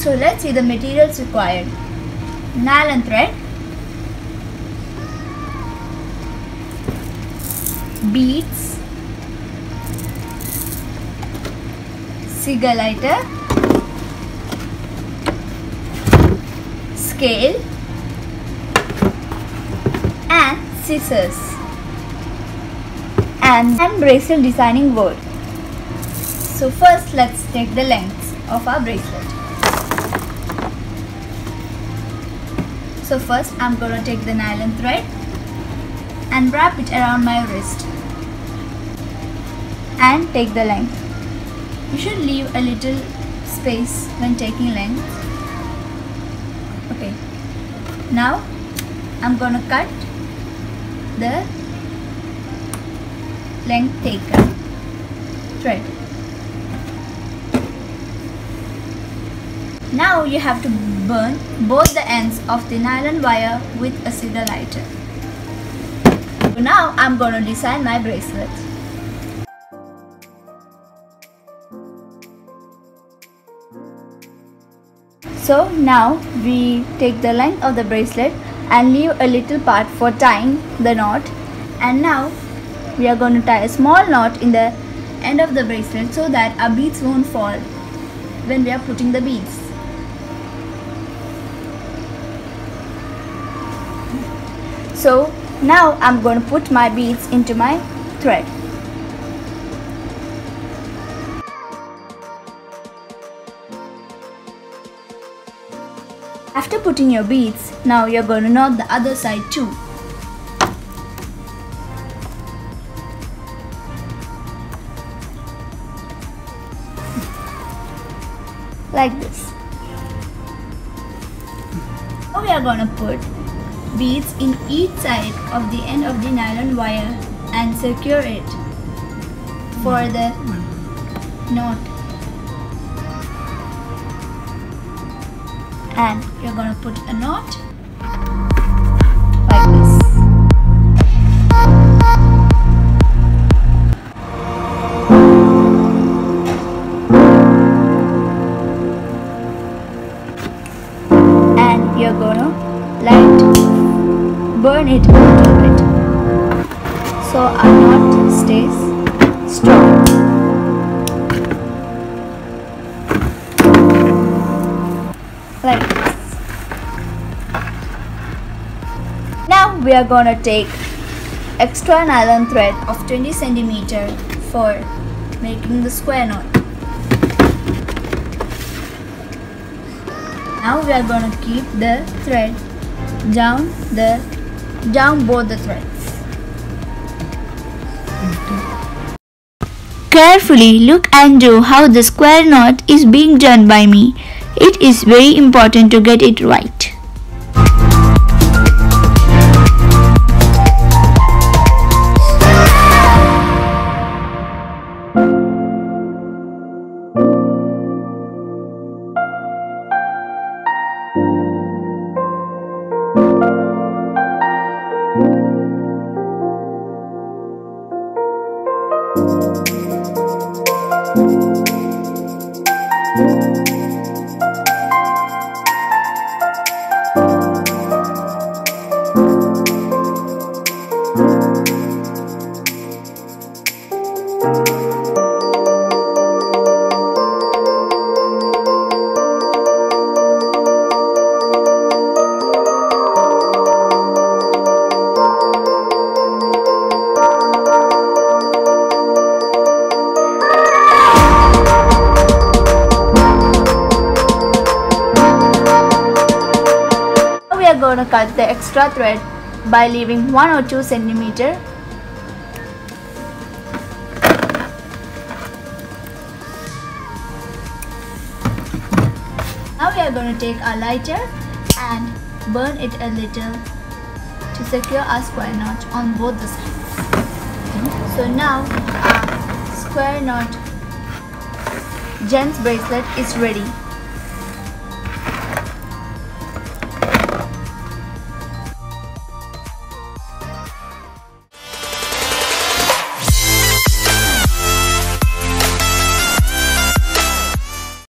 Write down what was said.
So let's see the materials required. Nylon thread, beads, cigar lighter, scale and scissors, and bracelet designing board. So first let's take the lengths of our bracelet. So first I'm going to take the nylon thread and wrap it around my wrist and take the length. You should leave a little space when taking length. Okay, now I'm going to cut the length taken thread. Now you have to burn both the ends of the nylon wire with a cigar lighter. So now I'm going to design my bracelet. So now we take the length of the bracelet and leave a little part for tying the knot, and now we are going to tie a small knot in the end of the bracelet so that our beads won't fall when we are putting the beads. So now I'm going to put my beads into my thread. After putting your beads, now you're going to knot the other side too. Like this. Now we are going to put beads in each side of the end of the nylon wire and secure it for the knot. And you're going to put a knot like this. And you're going to burn it a little bit so our knot stays strong. Like this. Now we are going to take extra nylon thread of 20 cm for making the square knot. Now we are going to keep the thread down both the threads. Carefully look and do how the square knot is being done by me. It is very important to get it right. We are going to cut the extra thread by leaving 1 or 2 cm. Now we are going to take our lighter and burn it a little to secure our square knot on both the sides. So now our square knot gents bracelet is ready.